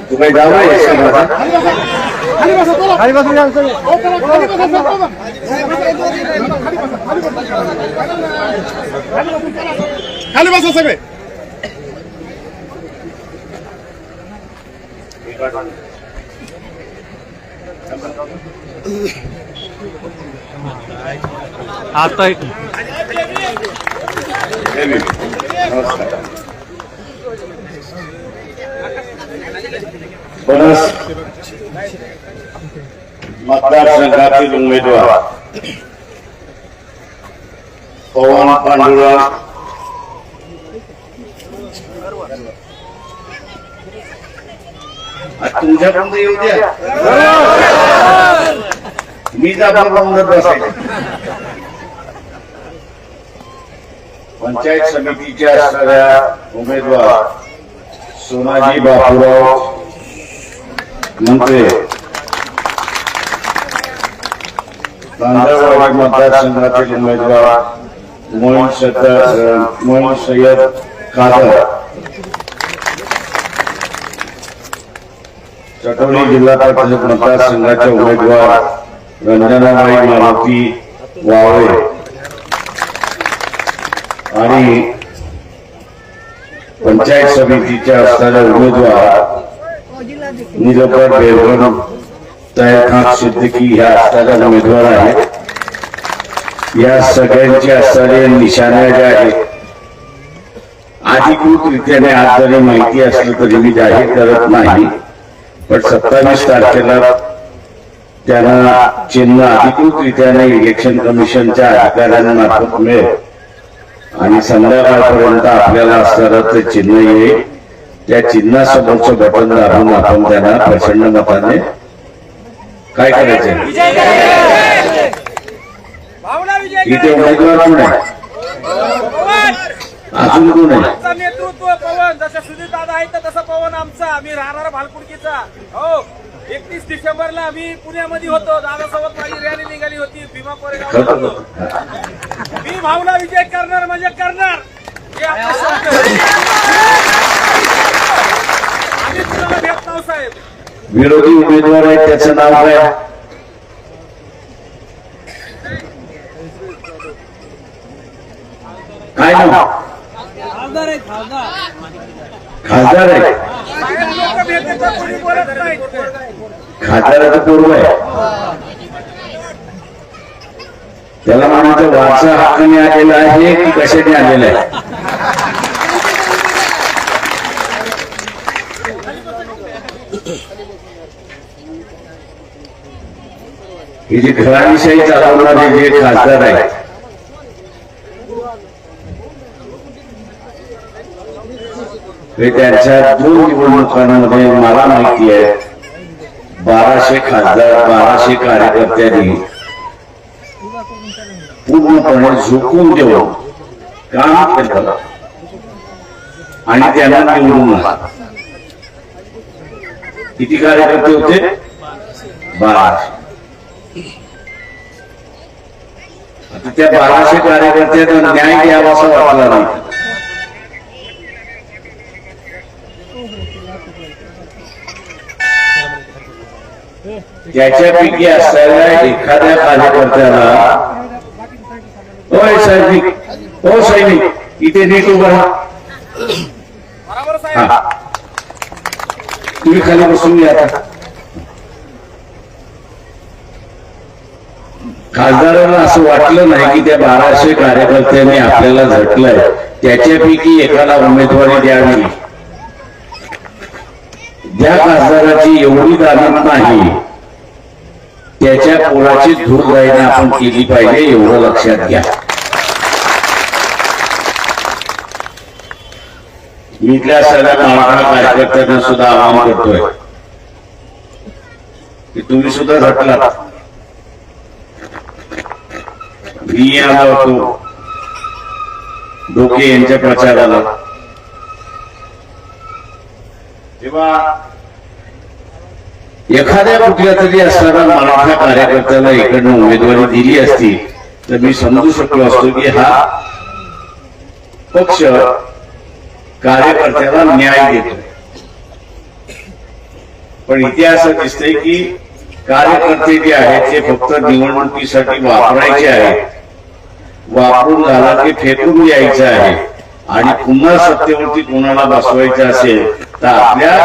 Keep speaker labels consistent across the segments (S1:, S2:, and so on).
S1: तुम्ही जाऊ
S2: खाली बसा सगळे.
S3: आता एक
S1: बनस मतदारसंघातील उमेदवार पवन पांडुरंग तुमच्याकडून येऊ द्या. मी जागा बंद बसायचे. पंचायत समितीच्या असणाऱ्या उमेदवार सोनाजी बापूराव मंत्रे तांदळवाडी मतदारसंघातील उमेदवार मोईन सय्यद कादर चटोली जिल्हा परिषद मतदारसंघाचे उमेदवार रंजनाबाई मारुती वावळे आणि पंचायत समितीच्या असणाऱ्या उमेदवार निलंबर बेरगम तयार सिद्दीकी ह्या असणाऱ्या उमेदवार आहेत. या सगळ्यांच्या असणाऱ्या निशाण्या ज्या आहेत अधिकृतरित्याने आज जरी माहिती असलं तरी मी जाहीर करत नाही, पण 27 तारखेला त्यांना चिन्ह अधिकृतरित्याने इलेक्शन कमिशनच्या अधिकाऱ्यांमार्फत मिळेल आणि संध्याकाळपर्यंत आपल्याला असणारं ते चिन्ह येईल. त्या चिन्हासमोरचं बटन दाबून आपण त्यांना प्रचंड मताने काय करायचं. इथे उमेदवार कोण आहे, अजून कोण आहे?
S2: नेतृत्व पवन, जसं सुधीर दादा आहे तसं पवन आमचा. आम्ही राहणार भालकुडकीचा. हो, 31 डिसेंबरला आम्ही पुण्यामध्ये होतो. दादासोबत माझी रॅली निघाली होती भीमा कोरेगाव. मी भावना विजय करणार म्हणजे करणार. हे आपलं शब्द. आम्ही तुम्हाला भेट नाव साहेब.
S1: विरोधी उमेदवार आहे त्याचं नाव काय? काय नाव? खासदार आहे. खासदाराचं पूर्व आहे. त्याला म्हणायचं वारसा हक्काने आलेला आहे की कशाने आलेला आहे? ही जी घराणीशाही चालवणारे जे खासदार आहेत ते त्यांच्या 2 निवडणुकांमध्ये मला माहिती आहे 1200 खासदार 1200 कार्यकर्त्यांनी पूर्णपणे झोकून देऊन काम केलं आणि त्यांना निवडून आला. किती कार्यकर्ते होते? 1200. आता त्या 1200 कार्यकर्त्यांना न्याय द्यावा असं वाटला नाही. त्याच्यापैकी असलेल्या एखाद्या कार्यकर्त्याला होय सैनिक, हो सैनिक इथे नीट उभा राहा. तुम्ही खाली बसून घ्या. खासदारांना असं वाटलं नाही की त्या 1200 कार्यकर्त्यांनी आपल्याला झटलंय, त्याच्यापैकी एकाला उमेदवारी द्यावी. ज्या खासदाराची एवढी दानत नाही त्याच्या पोराची धूरदायीने आपण केली पाहिजे, एवढं लक्षात घ्या. मी इथल्या सगळ्या मराठा कार्यकर्त्यांना सुद्धा आवाहन करतोय की तुम्ही सुद्धा झटलात. मी आलो होतो डोके यांच्या प्रचाराला, तेव्हा एखाद्या कुठल्या तरी असणाऱ्या मराठा कार्यकर्त्याला इकडनं उमेदवारी दिली असती तर मी समजू शकलो असतो की हा पक्ष कार्यकर्त्याला न्याय देतो. पण इथे असं दिसतंय की कार्यकर्ते जे आहेत ते फक्त निवडणुकीसाठी वापरायचे आहेत, वापरून झाला की फेकून द्यायचं आहे आणि पुन्हा सत्तेवरती कोणाला बसवायचं असेल तर आपल्या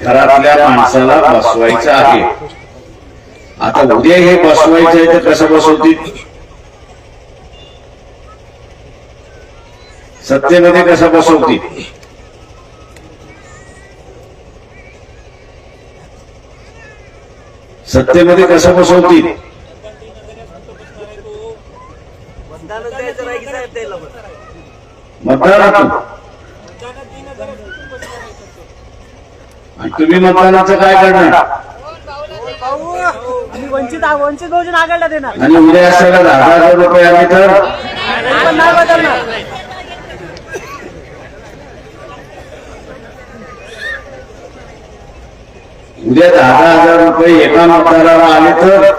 S1: घरातल्या माणसाला बसवायचं आहे. आता उद्या हे बसवायचं आहे तर कसं बसवतील? सत्तेमध्ये कसं बसवतील? सत्तेमध्ये कसं बसवतील? मतदानातून. आणि तुम्ही मतदानाचं काय करणार?
S4: वंचित बहुजन आघाडीला देणार.
S1: आणि उद्या असायला 10,000 रुपये आले तर
S4: पण नाही बदलणार.
S1: उद्या 10,000 रुपये एका मतदाराला आले तर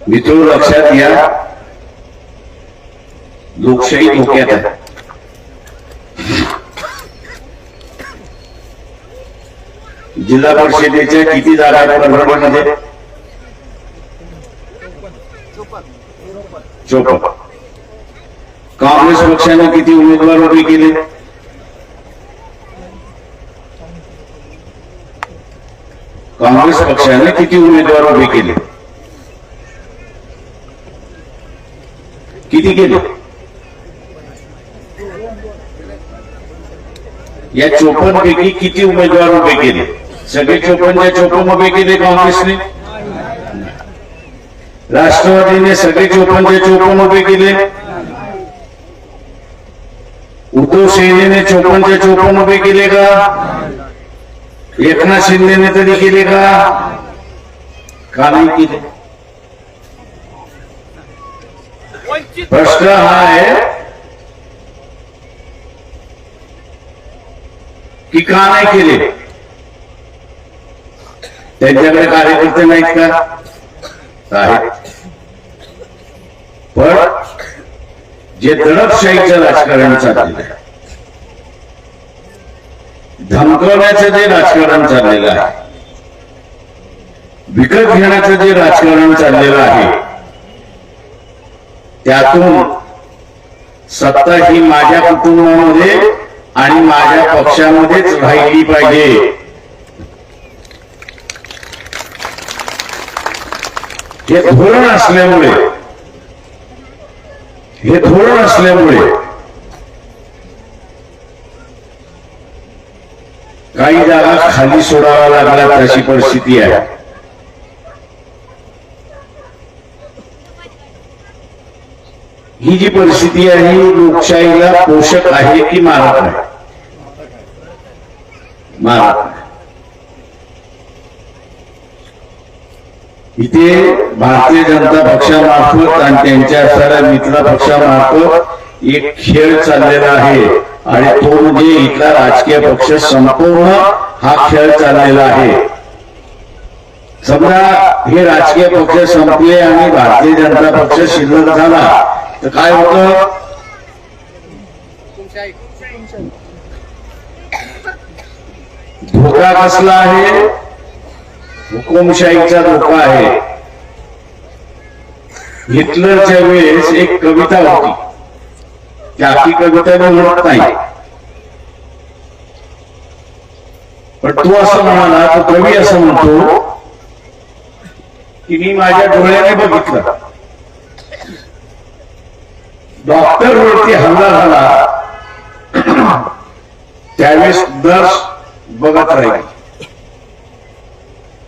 S1: मित्र लक्षात घ्या, लोकशाही धोक्यात आहे. जिल्हा परिषदेच्या किती जागा आहेत परभणीमध्ये? 54. काँग्रेस पक्षाने किती उमेदवार उभे केले? काँग्रेस पक्षाने किती उमेदवार उभे केले? किती केले? या 54 पैकी किती उमेदवार उभे केले? सगळे 54 उभे केले काँग्रेसने? राष्ट्रवादीने सगळे 54 उभे केले? उद्धव सेनेने 54 उभे केले का? एकनाथ शिंदेने तरी केले का नाही केले? प्रश्न हा आहे की का नाही केले? त्यांच्याकडे कार्यकर्ते नाहीत का? आहेत. पण जे दडपशाहीचं राजकारण चाललेलं आहे, धमकवण्याचं जे राजकारण चाललेलं आहे, विकत घेण्याचं जे राजकारण चाललेलं आहे, त्यातून सत्ता ही माझ्या कुटुंबामध्ये आणि माझ्या पक्षामध्येच राहिली पाहिजे. हे धोरण असल्यामुळे काही जागा खाली सोडावा लागला तशी परिस्थिती आहे. ही जी परिस्थिती आहे ही लोकशाहीला पोषक आहे की मारक आहे? मारक आहे. इथे भारतीय जनता पक्षामार्फत आणि त्यांच्या असणाऱ्या मित्र पक्षामार्फत एक खेळ चाललेला आहे आणि तो म्हणजे इथला राजकीय पक्ष संपूर्ण हा खेळ चाललेला आहे. समजा हे राजकीय पक्ष संपले आणि भारतीय जनता पक्ष शिल्लक झाला तर काय होतं? धोका कसला आहे? हुकुमशाहीचा धोका आहे. हिटलरच्या वेळेस एक कविता होती, त्याची कविता मी म्हणत नाही, पण तो असं म्हणाला, तो कवी असं म्हणतो की मी माझ्या डोळ्याने बघितलं डॉक्टर वरती हल्ला झाला, त्यावेळेस नर्स बघत राहिली.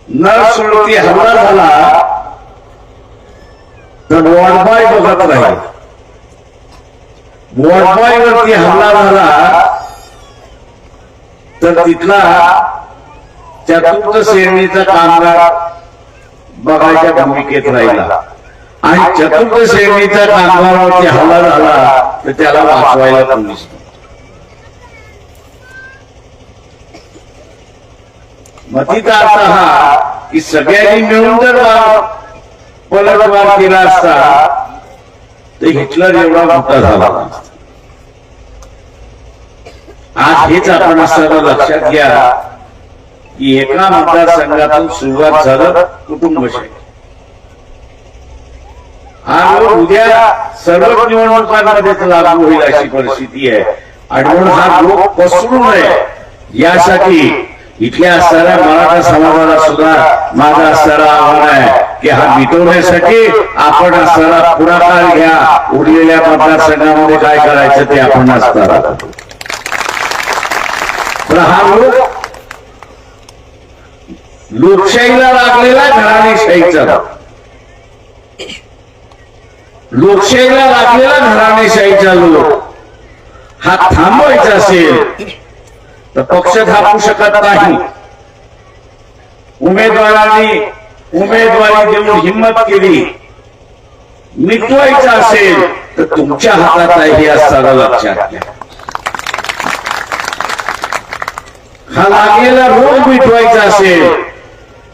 S1: नर्स वरती हल्ला झाला तर वॉर्डबॉय बघत राहिले. वॉर्डबॉय वरती हल्ला झाला तर तिथला चतुर्थ श्रेणीचा कामगार बघायच्या भूमिकेत राहिला आणि चतुर्थ श्रेणीचा कामगारावरती हल्ला झाला तर त्याला वाचवायला पोलीस. मतीचा अर्थ हा की सगळ्यांनी मिळून जर पलटवार केला असता तर हिटलर एवढा मोठा झाला नसता. आज हेच आपण सर्व लक्षात घ्या की एका मतदारसंघातून सुरुवात झालं कुटुंबशाही. हा लोक उद्या सर्व निवडणुकांमध्ये लागू होईल अशी परिस्थिती आहे. आणि म्हणून हा लोक पसरू नये यासाठी इथल्या असणाऱ्या मराठा समाजाला सुद्धा माझं असणारं आव्हान आहे की हा मिटवण्यासाठी आपण असणारा पुढाकार घ्या. उरलेल्या मतदारसंघामध्ये काय करायचं ते आपण असणार. पण हा लोक लोकशाहीला लागलेला घराणेशाहीचा लोकशाहीला लागलेला घराणेशाहीचा लोक हा थांबवायचा असेल तर पक्ष थांबवू शकत नाही. उमेदवारांनी उमेदवारी देऊन हिंमत केली. मिटवायचं असेल तर तुमच्या हातात आहे हे असताना लक्षात घ्या. हा लागलेला रोग मिटवायचा असेल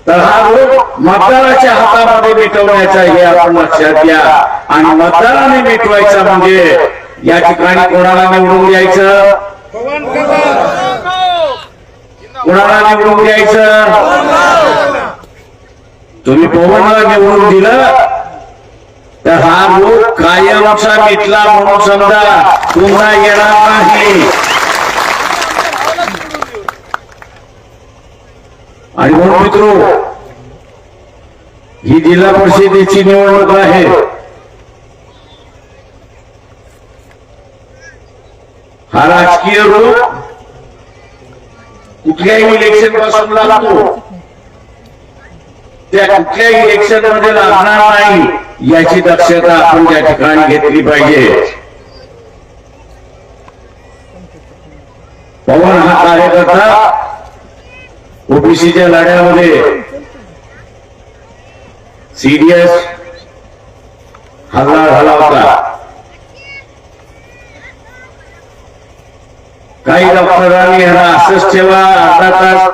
S1: तर हा रोग मतदाराच्या हातामध्ये मिटवण्याचा हे आपण लक्षात घ्या. आणि मतदाराने मिटवायचा म्हणजे या ठिकाणी कोणाला निवडून द्यायचं, कोणाला निवडून द्यायचं. तुम्ही पवनला निवडून दिलं तर हा रोग कायमचा मिटला म्हणून समजा, पुन्हा येणार नाही. आणि म्हणून मित्रो, ही जिल्हा परिषदेची निवडणूक आहे. हा राजकीय रोग कुठल्याही इलेक्शन पासून लागतो, त्या कुठल्याही इलेक्शन मध्ये लागणार नाही याची दक्षता आपण त्या ठिकाणी घेतली पाहिजे. पवन हा कार्यकर्ता ओबीसीच्या लढ्यामध्ये सिरियस हल्ला झाला होता. काही डॉक्टरांनी ह्याला असंच ठेवा, अर्धा तास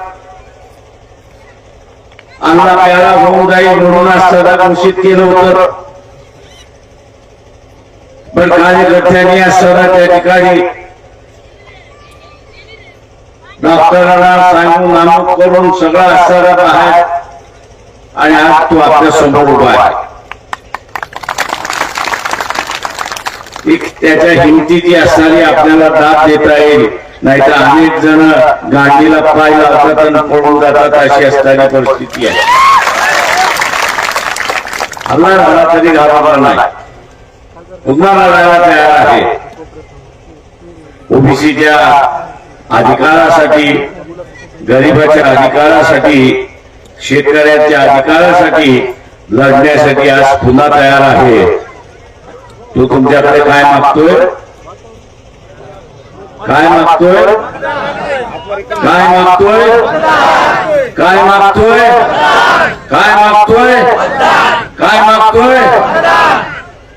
S1: अन्ना प्यारा होऊन जाईल म्हणून सदा घोषित केलं होतं. पण कार्यकर्त्यांनी सदा त्या ठिकाणी डॉक्टरांना सांगून नामक करून सगळा असणारा बाहेर आणि आज तो आपल्या समोर उभा आहे. त्याच्या हिमतीची असणारी आपल्याला दाद देता येईल, नाहीतर अनेक जण गाडीला पाय लावतात आणि पळून जातात अशी असणारी परिस्थिती आहे. हल्ला झाला तरी घाबरला नाही, पुन्हा लढायला तयार आहे. ओबीसीच्या अधिकारासाठी, गरिबाच्या अधिकारासाठी, शेतकऱ्यांच्या अधिकारासाठी लढण्यासाठी आज पुन्हा तयार आहे. तो तुमच्याकडे काय मागतोय, काय मागतोय, काय मागतोय, काय मागतोय, काय मागतोय, काय मागतोय.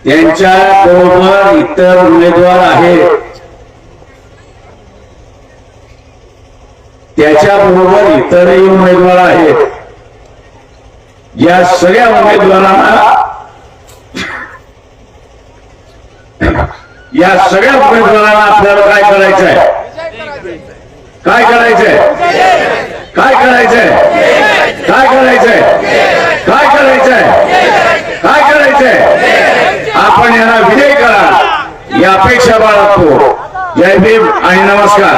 S1: त्यांच्या बरोबर इतर उमेदवार आहेत, त्याच्या बरोबर इतरही उमेदवार आहेत. या सगळ्या उमेदवारांना आपल्याला काय करायचंय, काय करायचंय, काय करायचंय, काय करायचंय, काय करायचंय, काय करायचंय. आपण यांना विजय करा या अपेक्षा बाळगतो. जय भीम आणि नमस्कार.